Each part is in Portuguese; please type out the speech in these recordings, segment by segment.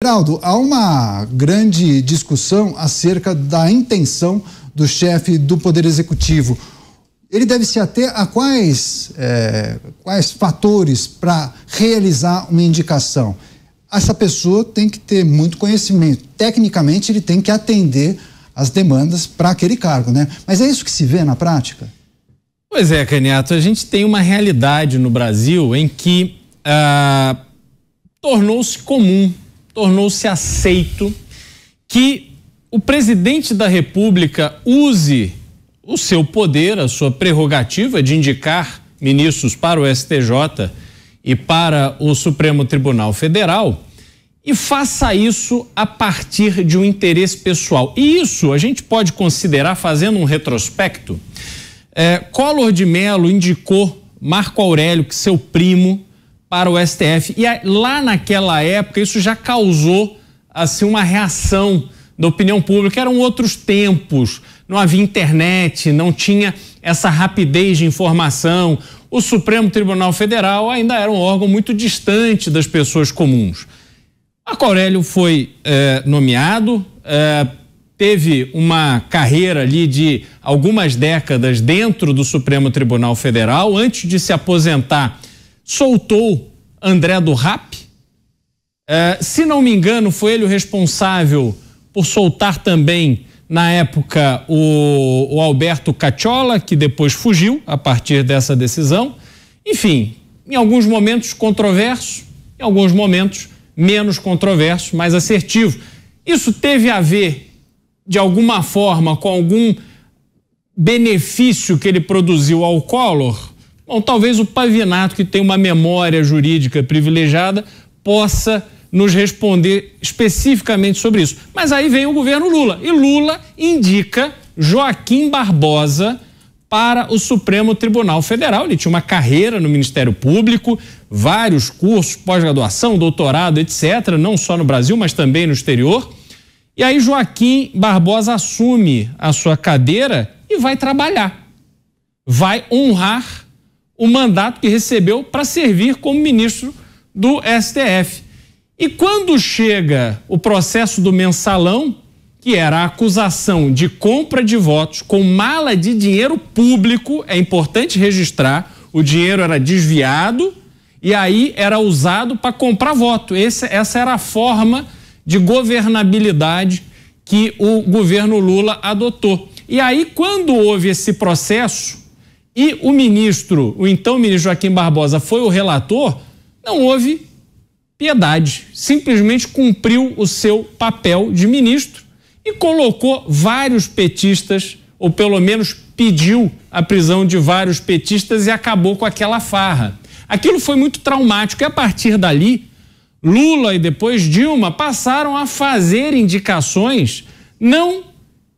Geraldo, há uma grande discussão acerca da intenção do chefe do Poder Executivo. Ele deve se ater a quais fatores para realizar uma indicação? Essa pessoa tem que ter muito conhecimento. Tecnicamente, ele tem que atender as demandas para aquele cargo, né? Mas é isso que se vê na prática? Pois é, Caniato, a gente tem uma realidade no Brasil em que tornou-se comum, tornou-se aceito que o presidente da República use o seu poder, a sua prerrogativa de indicar ministros para o STJ e para o Supremo Tribunal Federal e faça isso a partir de um interesse pessoal. E isso a gente pode considerar, fazendo um retrospecto, Collor de Mello indicou Marco Aurélio, que seu primo, para o STF. E lá naquela época isso já causou assim uma reação da opinião pública. Eram outros tempos, não havia internet, não tinha essa rapidez de informação. O Supremo Tribunal Federal ainda era um órgão muito distante das pessoas comuns. Marco Aurélio foi nomeado, teve uma carreira ali de algumas décadas dentro do Supremo Tribunal Federal. Antes de se aposentar, soltou André do Rap. Se não me engano, foi ele o responsável por soltar também, na época, o Alberto Cacciola, que depois fugiu a partir dessa decisão. Enfim, em alguns momentos controverso, em alguns momentos menos controverso, mais assertivo. Isso teve a ver, de alguma forma, com algum benefício que ele produziu ao Collor? Bom, talvez o Pavinato, que tem uma memória jurídica privilegiada, possa nos responder especificamente sobre isso. Mas aí vem o governo Lula, e Lula indica Joaquim Barbosa para o Supremo Tribunal Federal. Ele tinha uma carreira no Ministério Público, vários cursos, pós-graduação, doutorado, etc., não só no Brasil, mas também no exterior. E aí Joaquim Barbosa assume a sua cadeira e vai trabalhar, vai honrar o mandato que recebeu para servir como ministro do STF. E quando chega o processo do mensalão, que era a acusação de compra de votos com mala de dinheiro público, é importante registrar, o dinheiro era desviado e aí era usado para comprar voto. Essa era a forma de governabilidade que o governo Lula adotou. E aí, quando houve esse processo e o então ministro Joaquim Barbosa foi o relator, não houve piedade, simplesmente cumpriu o seu papel de ministro e colocou vários petistas, ou pelo menos pediu a prisão de vários petistas e acabou com aquela farra. Aquilo foi muito traumático e a partir dali, Lula e depois Dilma passaram a fazer indicações não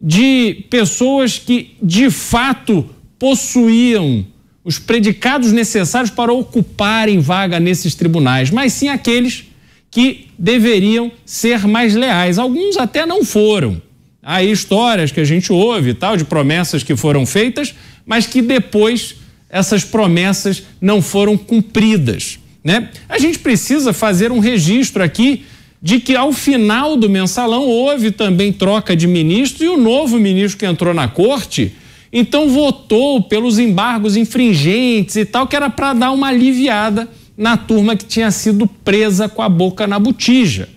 de pessoas que de fato possuíam os predicados necessários para ocuparem vaga nesses tribunais, mas sim aqueles que deveriam ser mais leais. Alguns até não foram. Há histórias que a gente ouve, tal, de promessas que foram feitas, mas que depois essas promessas não foram cumpridas, né? A gente precisa fazer um registro aqui de que ao final do mensalão houve também troca de ministro e o novo ministro que entrou na corte então votou pelos embargos infringentes e tal, que era para dar uma aliviada na turma que tinha sido presa com a boca na botija.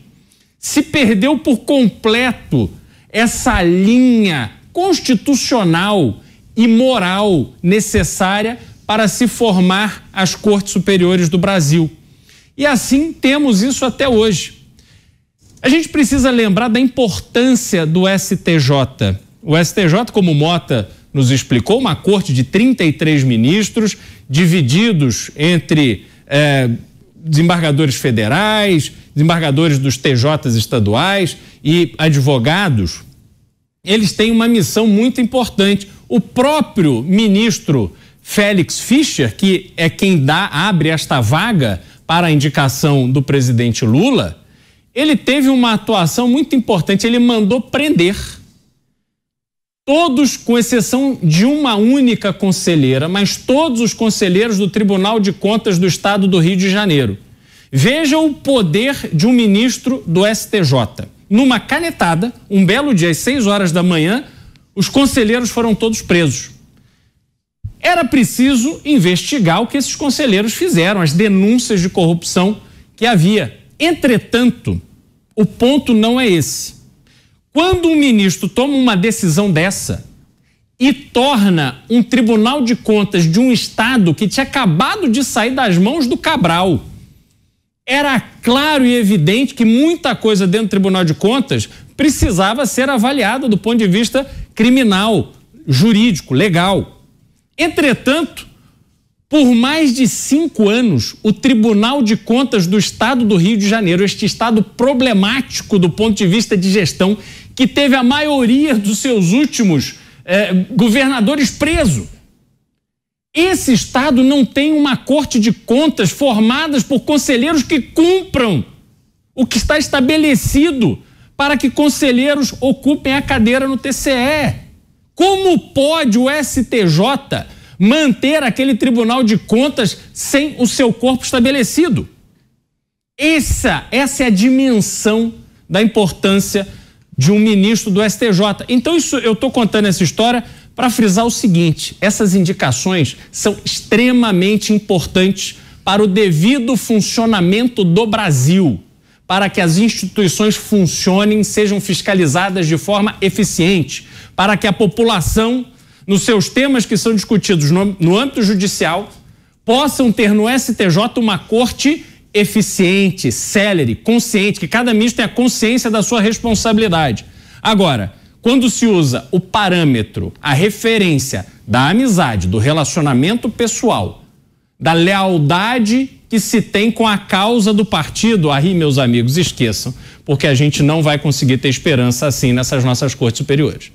Se perdeu por completo essa linha constitucional e moral necessária para se formar as Cortes Superiores do Brasil. E assim temos isso até hoje. A gente precisa lembrar da importância do STJ. O STJ, como Mota nos explicou, uma corte de 33 ministros, divididos entre desembargadores federais, desembargadores dos TJs estaduais e advogados. Eles têm uma missão muito importante. O próprio ministro Félix Fischer, que é quem abre esta vaga para a indicação do presidente Lula, ele teve uma atuação muito importante. Ele mandou prender todos, com exceção de uma única conselheira, mas todos os conselheiros do Tribunal de Contas do Estado do Rio de Janeiro. Veja o poder de um ministro do STJ. Numa canetada, um belo dia, às 6 horas da manhã, os conselheiros foram todos presos. Era preciso investigar o que esses conselheiros fizeram, as denúncias de corrupção que havia. Entretanto, o ponto não é esse. Quando um ministro toma uma decisão dessa e torna um Tribunal de Contas de um Estado que tinha acabado de sair das mãos do Cabral, era claro e evidente que muita coisa dentro do Tribunal de Contas precisava ser avaliada do ponto de vista criminal, jurídico, legal. Entretanto, por mais de 5 anos, o Tribunal de Contas do Estado do Rio de Janeiro, este estado problemático do ponto de vista de gestão, que teve a maioria dos seus últimos governadores preso. Esse estado não tem uma corte de contas formadas por conselheiros que cumpram o que está estabelecido para que conselheiros ocupem a cadeira no TCE. Como pode o STJ manter aquele Tribunal de Contas sem o seu corpo estabelecido? Essa é a dimensão da importância de um ministro do STJ. Então, eu estou contando essa história para frisar o seguinte: essas indicações são extremamente importantes para o devido funcionamento do Brasil, para que as instituições funcionem, sejam fiscalizadas de forma eficiente, para que a população, nos seus temas que são discutidos no âmbito judicial, possam ter no STJ uma corte eficiente, célere, consciente, que cada ministro tenha consciência da sua responsabilidade. Agora, quando se usa o parâmetro, a referência da amizade, do relacionamento pessoal, da lealdade que se tem com a causa do partido, aí, meus amigos, esqueçam, porque a gente não vai conseguir ter esperança assim nessas nossas cortes superiores.